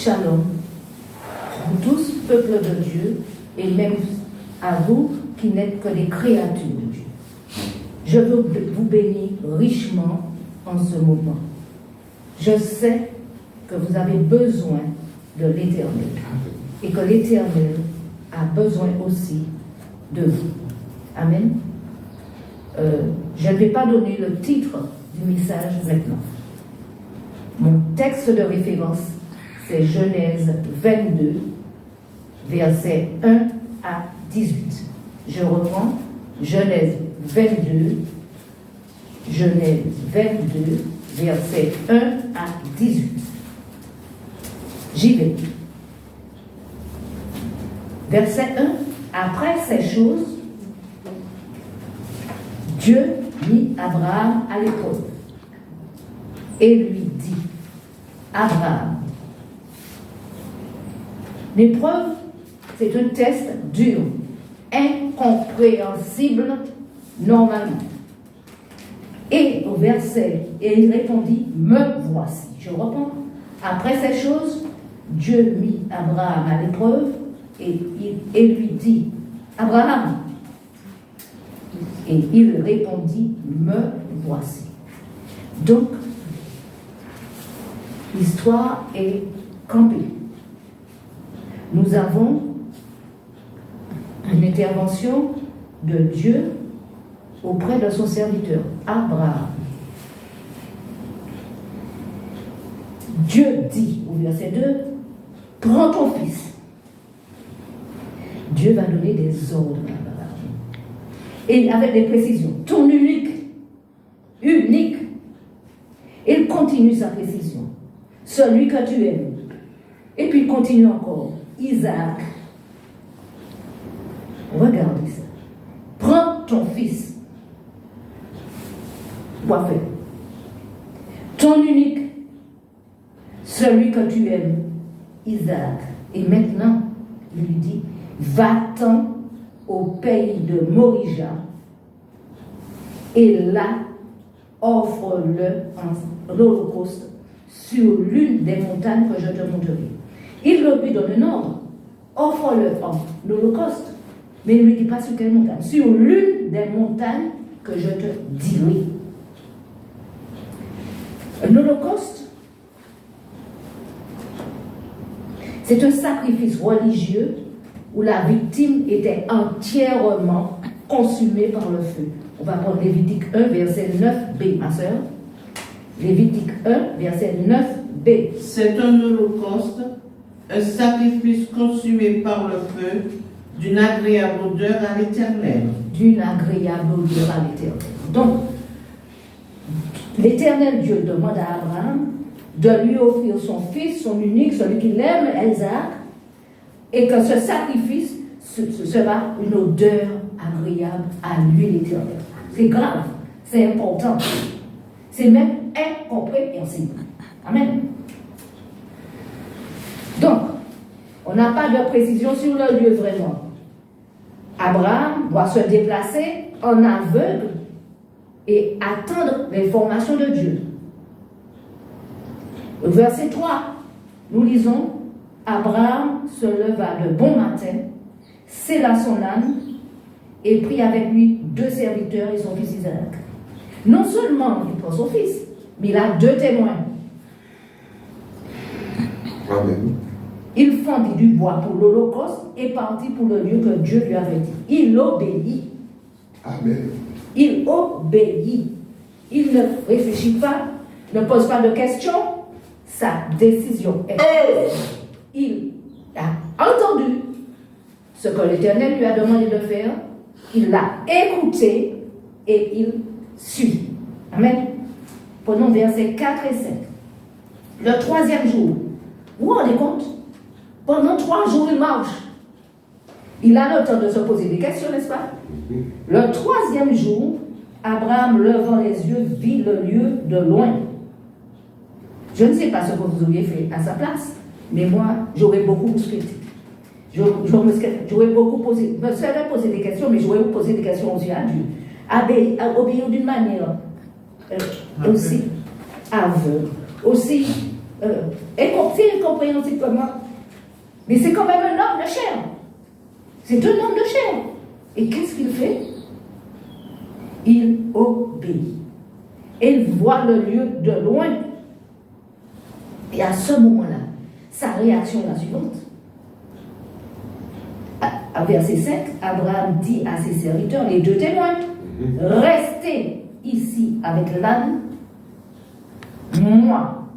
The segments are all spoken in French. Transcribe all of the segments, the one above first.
Shalom, vous tous, peuple de Dieu, et même à vous qui n'êtes que des créatures de Dieu. Je veux vous bénir richement en ce moment. Je sais que vous avez besoin de l'Éternel et que l'Éternel a besoin aussi de vous. Amen. Je ne vais pas donner le titre du message maintenant. Mon texte de référence, c'est Genèse 22, versets 1 à 18. Je reprends Genèse 22, versets 1 à 18. J'y vais. Verset 1. Après ces choses, Dieu mit Abraham à l'épreuve et lui dit, Abraham, l'épreuve, c'est un test dur, incompréhensible normalement. Et au verset, et il répondit, me voici. Je reprends. Après ces choses, Dieu mit Abraham à l'épreuve et lui dit, Abraham. Et il répondit, me voici. Donc, l'histoire est campée. Nous avons une intervention de Dieu auprès de son serviteur, Abraham. Dieu dit au verset 2, prends ton fils. Dieu va donner des ordres à Abraham. Et avec des précisions, ton unique. Il continue sa précision. Celui que tu aimes. Et puis il continue encore. Isaac. Regardez ça. Prends ton fils. Quoi faire? Ton unique. Celui que tu aimes. Isaac. Et maintenant, il lui dit, va-t'en au pays de Morija et là, offre-le en holocauste sur l'une des montagnes que je te montrerai. Il lui donne un ordre, offre-le en holocauste, mais il ne lui dit pas sur quelle montagne, sur l'une des montagnes que je te dirai. Un holocauste, c'est un sacrifice religieux où la victime était entièrement consumée par le feu. On va prendre Lévitique 1, verset 9b, ma soeur. Lévitique 1, verset 9b. C'est un holocauste, un sacrifice consumé par le feu, d'une agréable odeur à l'Éternel. D'une agréable odeur à l'Éternel. Donc, l'Éternel Dieu demande à Abraham de lui offrir son fils, son unique, celui qu'il aime, Isaac, et que ce sacrifice sera une odeur agréable à lui, l'Éternel. C'est grave, c'est important, c'est même incompréhensible. Amen. Donc, on n'a pas de précision sur le lieu vraiment. Abraham doit se déplacer en aveugle et attendre l'information de Dieu. Au verset 3, nous lisons, Abraham se leva de bon matin, sella son âne et prit avec lui 2 serviteurs et son fils Isaac. Non seulement il prend son fils, mais il a 2 témoins. Amen. Il fendit du bois pour l'holocauste et partit pour le lieu que Dieu lui avait dit. Il obéit. Amen. Il obéit. Il ne réfléchit pas, ne pose pas de questions. Sa décision est prise. Il a entendu ce que l'Éternel lui a demandé de faire. Il l'a écouté et il suit. Amen. Prenons versets 4 et 5. Le 3e jour, vous vous rendez compte? Pendant 3 jours, il marche. Il a le temps de se poser des questions, n'est-ce pas? Le 3e jour, Abraham, levant les yeux, vit le lieu de loin. Je ne sais pas ce que vous auriez fait à sa place, mais moi, j'aurais beaucoup bousculé. J'aurais beaucoup posé, je me serais posé des questions, mais j'aurais posé des questions aussi à Dieu. Obéir d'une manière aussi aveugle, aussi c'est incompréhensible pour moi. Mais c'est quand même un homme de chair. C'est un homme de chair. Et qu'est-ce qu'il fait? Il obéit. Et il voit le lieu de loin. Et à ce moment-là, sa réaction est la suivante. À verset 5, Abraham dit à ses serviteurs, les deux témoins, restez ici avec l'âne, moi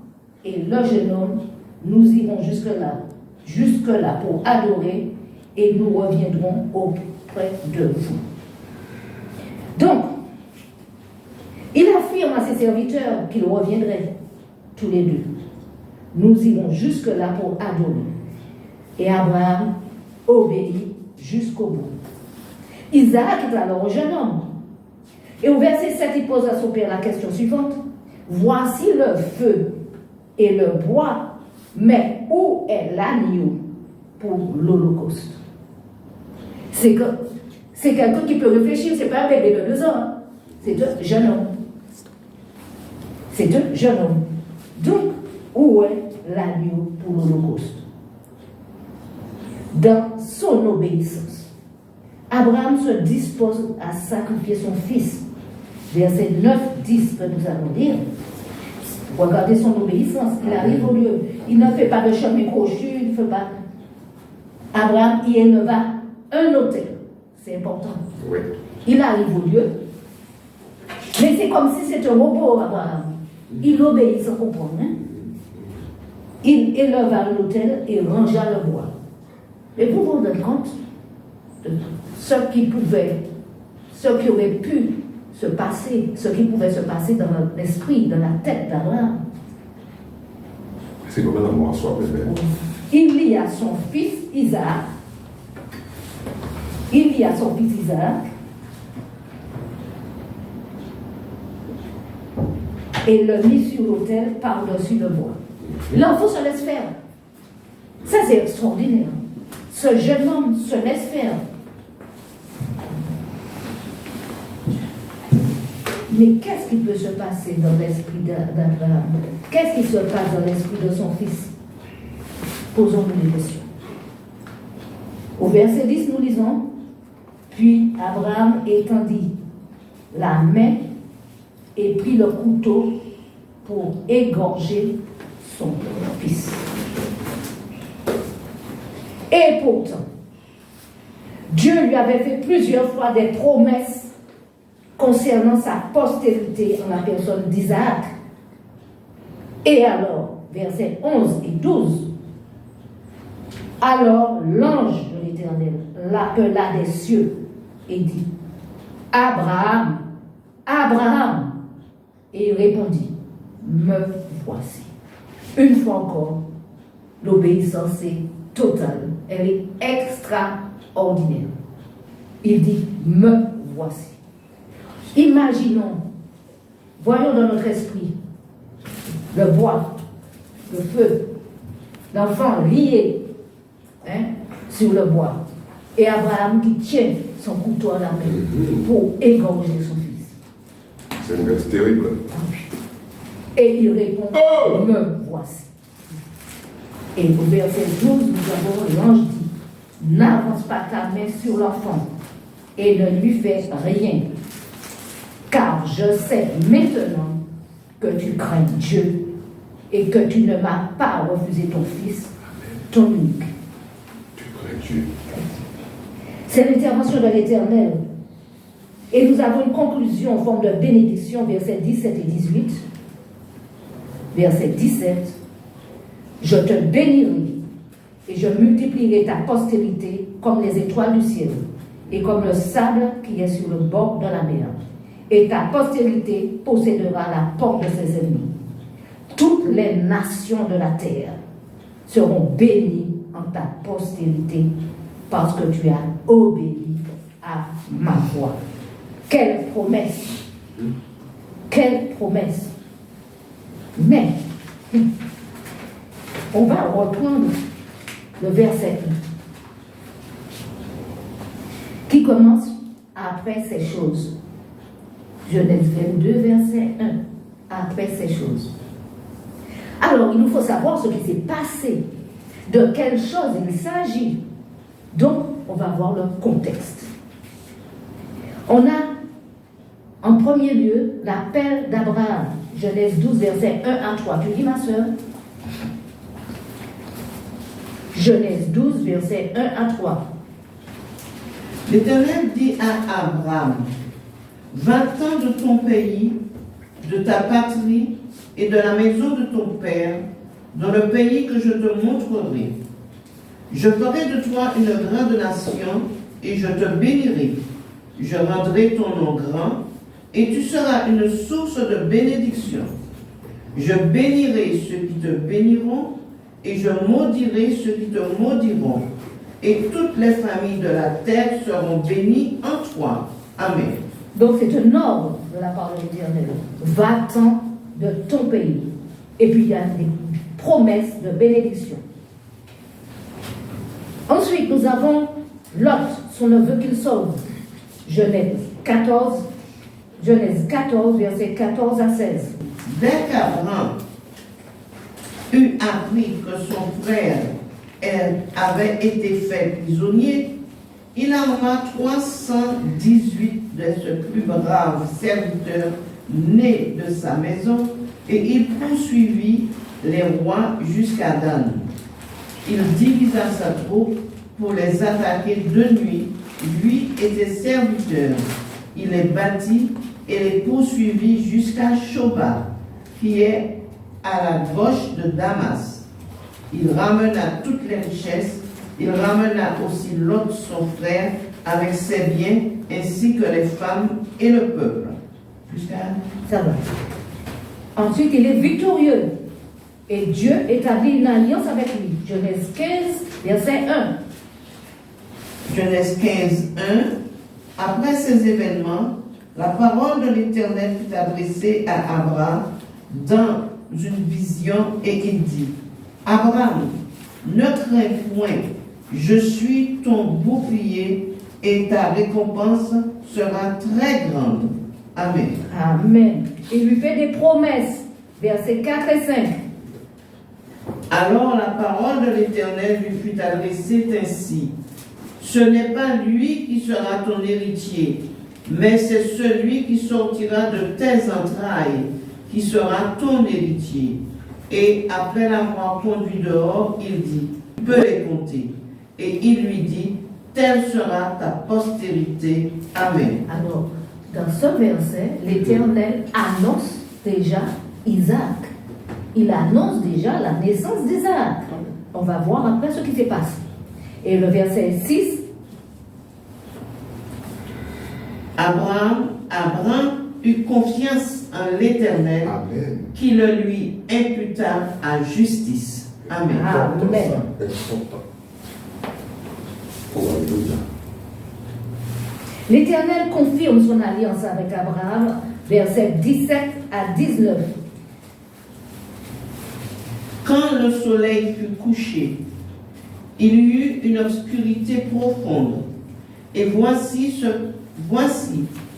et le jeune homme, nous irons jusque-là pour adorer et nous reviendrons auprès de vous. Donc, il affirme à ses serviteurs qu'ils reviendraient tous les deux. Nous irons jusque-là pour adorer. Et Abraham obéit jusqu'au bout. Isaac est alors un jeune homme. Et au verset 7, il pose à son père la question suivante. Voici le feu et le bois, mais où est l'agneau pour l'Holocauste? C'est quelqu'un qui peut réfléchir, c'est pas un bébé de 2 ans, hein. C'est un jeune homme. C'est un jeune homme. Donc, où est l'agneau pour l'Holocauste? Dans son obéissance, Abraham se dispose à sacrifier son fils. Verset 9-10 que nous allons lire. Regardez son obéissance. Il arrive au lieu. Il ne fait pas de chemin crochu. Il ne fait pas. Abraham y éleva un autel. C'est important. Oui. Il arrive au lieu. Mais c'est comme si c'était un robot, Abraham. Il obéit sans comprendre. Hein? Il éleva l'autel et rangea le bois. Et vous vous rendez compte de ce qui aurait pu se passer, ce qui pouvait se passer dans l'esprit, dans la tête d'Abraham. C'est comme un amour à soi, bébé. Il y a son fils Isaac. Et le mit sur l'autel par-dessus le bois. L'enfant se laisse faire. Ça, c'est extraordinaire. Ce jeune homme se laisse faire. Mais qu'est-ce qui peut se passer dans l'esprit d'Abraham? Qu'est-ce qui se passe dans l'esprit de son fils? Posons-nous des questions. Au verset 10, nous lisons, puis Abraham étendit la main et prit le couteau pour égorger son fils. Et pourtant, Dieu lui avait fait plusieurs fois des promesses concernant sa postérité en la personne d'Isaac. Et alors, versets 11 et 12, alors l'ange de l'Éternel l'appela des cieux et dit, Abraham, Abraham. Et il répondit, me voici. Une fois encore, l'obéissance est totale, elle est extraordinaire. Il dit, me voici. Imaginons, voyons dans notre esprit le bois, le feu, l'enfant lié sur le bois, et Abraham qui tient son couteau à la main pour égorger son fils. C'est une bête terrible. Et il répond, me voici. Et au verset 12, nous avons l'ange dit, n'avance pas ta main sur l'enfant et ne lui fais rien, car je sais maintenant que tu crains Dieu et que tu ne m'as pas refusé ton fils, ton unique. Tu crains Dieu. C'est l'intervention de l'Éternel. Et nous avons une conclusion en forme de bénédiction, versets 17 et 18. Verset 17. Je te bénirai et je multiplierai ta postérité comme les étoiles du ciel et comme le sable qui est sur le bord de la mer. Et ta postérité possédera la porte de ses ennemis. Toutes les nations de la terre seront bénies en ta postérité parce que tu as obéi à ma voix. Quelle promesse! Quelle promesse! Mais, on va reprendre le verset 1 qui commence après ces choses. Genèse 22, verset 1. Après ces choses. Alors, il nous faut savoir ce qui s'est passé, de quelle chose il s'agit. Donc, on va voir le contexte. On a, en premier lieu, l'appel d'Abraham. Genèse 12, versets 1 à 3. Tu lis, ma soeur? Genèse 12, versets 1 à 3. L'Éternel dit à Abraham, va-t'en de ton pays, de ta patrie et de la maison de ton père, dans le pays que je te montrerai. Je ferai de toi une grande nation et je te bénirai. Je rendrai ton nom grand et tu seras une source de bénédiction. Je bénirai ceux qui te béniront et je maudirai ceux qui te maudiront. Et toutes les familles de la terre seront bénies en toi. Amen. Donc c'est un ordre de la part de l'Éternel. Va-t'en de ton pays. Et puis il y a des promesses de bénédiction. Ensuite, nous avons Lot, son neveu qu'il sauve. Genèse 14, versets 14 à 16. Dès qu'Abraham eut appris que son frère avait été fait prisonnier, il arma 318 de ses plus braves serviteurs nés de sa maison et il poursuivit les rois jusqu'à Dan. Il divisa sa troupe pour les attaquer de nuit, lui et ses serviteurs. Il les battit et les poursuivit jusqu'à Shoba, qui est à la gauche de Damas. Il ramena toutes les richesses, il ramena aussi Lot son frère avec ses biens, ainsi que les femmes et le peuple. Jusqu'à... Ça va. Ensuite, il est victorieux. Et Dieu établit une alliance avec lui. Genèse 15, verset 1. Genèse 15, 1. Après ces événements, la parole de l'Éternel fut adressée à Abraham dans une vision et il dit, Abraham, ne crains point, je suis ton bouclier et ta récompense sera très grande. Amen. Amen. Il lui fait des promesses. Versets 4 et 5. Alors la parole de l'Éternel lui fut adressée ainsi. Ce n'est pas lui qui sera ton héritier, mais c'est celui qui sortira de tes entrailles, qui sera ton héritier. Et après l'avoir conduit dehors, il dit, tu peux les compter. Et il lui dit, telle sera ta postérité. Amen. Alors, dans ce verset, l'Éternel annonce déjà Isaac. Il annonce déjà la naissance d'Isaac. On va voir après ce qui s'est passé. Et le verset 6. Abraham eut confiance en l'Éternel, Amen. qui le lui imputa à justice. Amen. Amen. Alléluia. L'Éternel confirme son alliance avec Abraham, versets 17 à 19. Quand le soleil fut couché, il y eut une obscurité profonde. Et voici,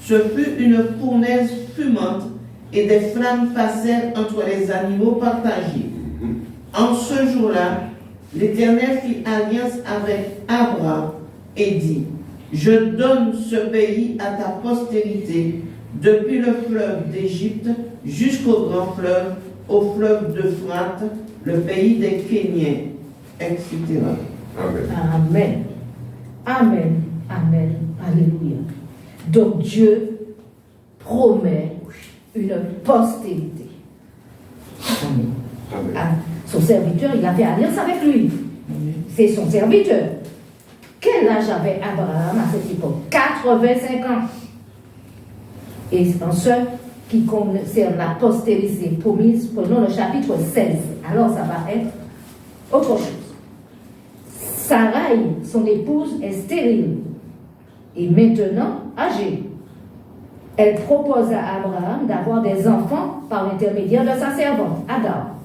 ce fut une fournaise fumante, et des flammes passèrent entre les animaux partagés. En ce jour-là, l'Éternel fit alliance avec Abraham et dit, je donne ce pays à ta postérité, depuis le fleuve d'Égypte jusqu'au grand fleuve, au fleuve d'Euphrate, le pays des Kéniens, etc. Amen. Amen. Amen. Amen. Alléluia. Donc Dieu promet une postérité. Amen. Amen. Ah, son serviteur, il a fait alliance avec lui. C'est son serviteur. Quel âge avait Abraham à cette époque? 85 ans. Et en ce qui concerne la postérité promise, prenons le chapitre 16. Alors ça va être autre chose. Sarai, son épouse, est stérile et maintenant âgée. Elle propose à Abraham d'avoir des enfants par l'intermédiaire de sa servante, Agar.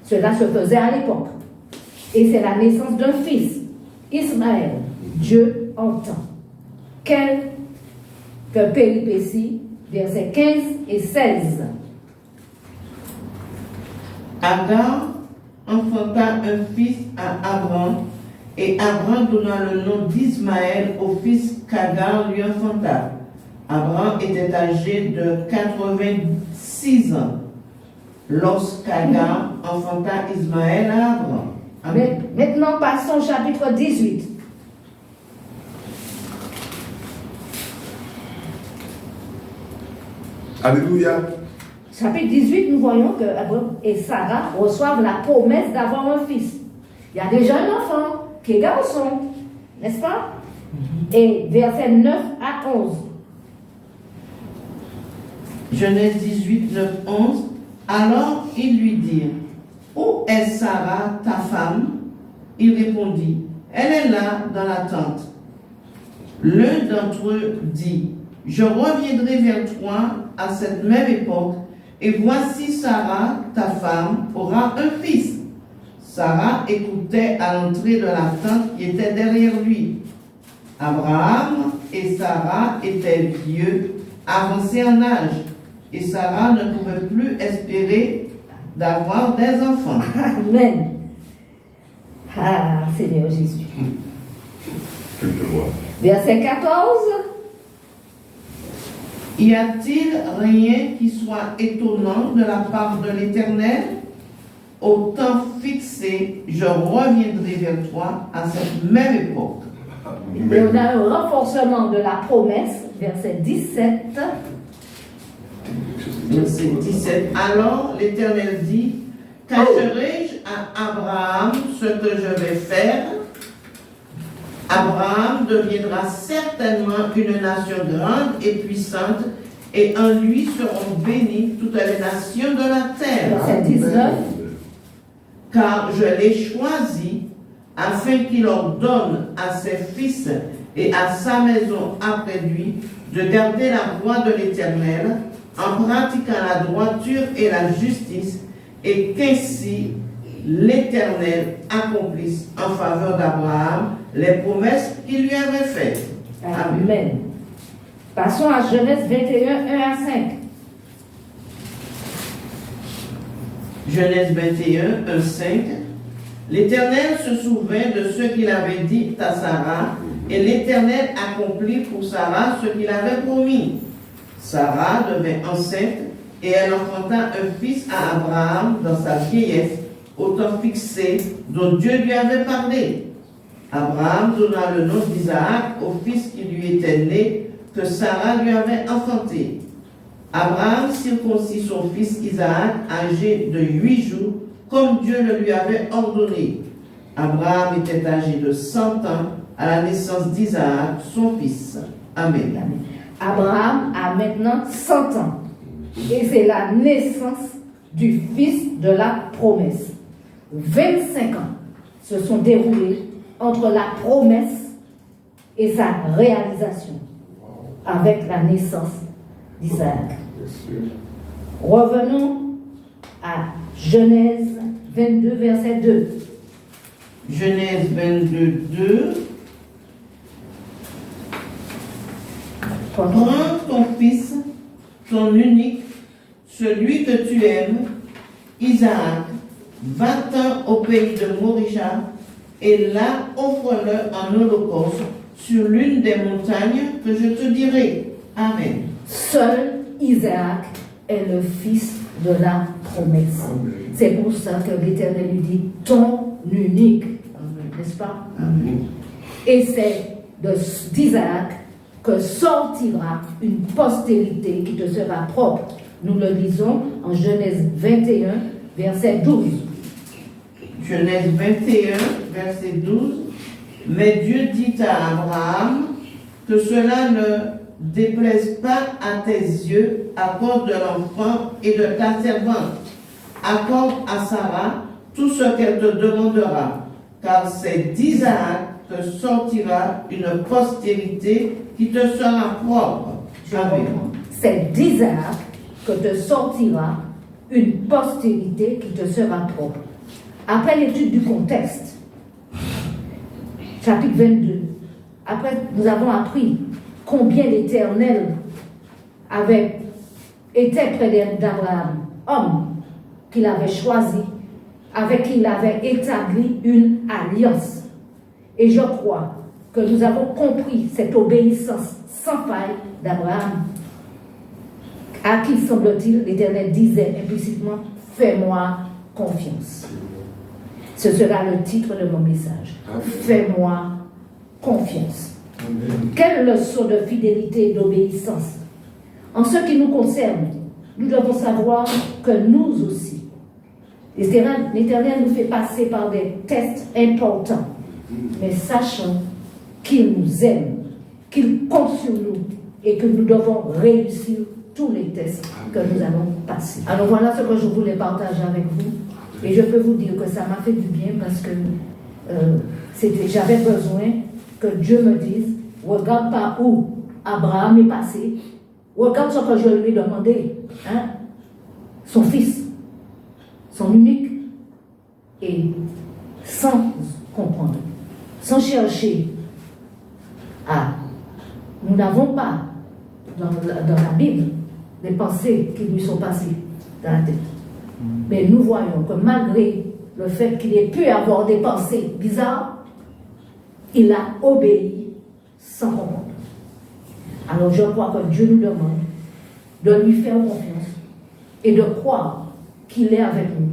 Cela se faisait à l'époque. Et c'est la naissance d'un fils, Ismaël. Dieu entend. Quelle péripétie, versets 15 et 16. Agar enfanta un fils à Abram, et Abram donna le nom d'Ismaël au fils qu'Agar lui enfanta. Abram était âgé de 86 ans lorsqu'Agar enfanta Ismaël à Abram. Amen. Maintenant, passons au chapitre 18. Alléluia. Chapitre 18, nous voyons que Abraham et Sarah reçoivent la promesse d'avoir un fils. Il y a déjà un enfant qui est garçon, n'est-ce pas? Et versets 9 à 11. Genèse 18, 9, 11. Alors ils lui dirent, où est Sarah, ta femme? Il répondit, elle est là dans la tente. L'un d'entre eux dit, je reviendrai vers toi à cette même époque, et voici Sarah, ta femme, aura un fils. Sarah écoutait à l'entrée de la tente qui était derrière lui. Abraham et Sarah étaient vieux, avancés en âge, et Sarah ne pouvait plus espérer d'avoir des enfants. Amen. Ah, Seigneur Jésus. Que je vois. Verset 14. Y a-t-il rien qui soit étonnant de la part de l'Éternel? Au temps fixé, je reviendrai vers toi à cette même époque. Et on a un renforcement de la promesse, verset 17. Verset 17. Alors l'Éternel dit, cacherai-je à Abraham ce que je vais faire? Abraham deviendra certainement une nation grande et puissante, et en lui seront bénies toutes les nations de la terre. Verset 19. Car je l'ai choisi afin qu'il ordonne à ses fils et à sa maison après lui de garder la voie de l'Éternel en pratiquant la droiture et la justice, et qu'ainsi l'Éternel accomplisse en faveur d'Abraham les promesses qu'il lui avait faites. Amen. Amen. Passons à Genèse 21, 1 à 5. Genèse 21, 1, 5. L'Éternel se souvint de ce qu'il avait dit à Sarah, et l'Éternel accomplit pour Sarah ce qu'il avait promis. Sarah devint enceinte, et elle enfanta un fils à Abraham dans sa vieillesse, au temps fixé dont Dieu lui avait parlé. Abraham donna le nom d'Isaac au fils qui lui était né, que Sarah lui avait enfanté. Abraham circoncit son fils Isaac, âgé de 8 jours, comme Dieu le lui avait ordonné. Abraham était âgé de 100 ans à la naissance d'Isaac, son fils. Amen. Abraham a maintenant 100 ans. Et c'est la naissance du fils de la promesse. 25 ans se sont déroulés entre la promesse et sa réalisation, avec la naissance d'Isaac. Revenons à Genèse 22, verset 2. Genèse 22, 2. Prends ton fils, ton unique, celui que tu aimes, Isaac, va-t'en au pays de Morisha, et là offre-le en holocauste sur l'une des montagnes que je te dirai. Amen. Seul Isaac est le fils de la promesse. C'est pour ça que l'Éternel lui dit ton unique, n'est-ce pas? Amen. Et c'est d'Isaac que sortira une postérité qui te sera propre. Nous le lisons en Genèse 21, verset 12. Genèse 21, verset 12. Mais Dieu dit à Abraham que cela ne déplaise pas à tes yeux à cause de l'enfant et de ta servante. Accorde à Sarah tout ce qu'elle te demandera, car c'est d'Isaac que sortira une postérité qui te sera propre. Amen. C'est d'Isaac que te sortira une postérité qui te sera propre. Après l'étude du contexte, chapitre 22, après nous avons appris combien l'Éternel était près d'Abraham, homme qu'il avait choisi avec qui il avait établi une alliance. Et je crois que nous avons compris cette obéissance sans faille d'Abraham, à qui, semble-t-il, l'Éternel disait implicitement, « Fais-moi confiance ». Ce sera le titre de mon message. « Fais-moi confiance ». Quelle leçon de fidélité et d'obéissance. En ce qui nous concerne, nous devons savoir que nous aussi, l'Éternel nous fait passer par des tests importants, mais sachant qu'il nous aime, qu'il compte sur nous et que nous devons réussir tous les tests que nous allons passer. Alors voilà ce que je voulais partager avec vous. Et je peux vous dire que ça m'a fait du bien parce que j'avais besoin que Dieu me dise, regarde pas où Abraham est passé, regarde ce que je lui ai demandé, hein? Son fils, son unique, et sans comprendre, sans chercher à... Nous n'avons pas dans la Bible des pensées qui lui sont passées dans la tête. Mais nous voyons que malgré le fait qu'il ait pu avoir des pensées bizarres, il a obéi sans comprendre. Alors je crois que Dieu nous demande de lui faire confiance et de croire qu'il est avec nous.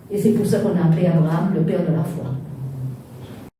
Et c'est pour ça qu'on a appelé Abraham le père de la foi.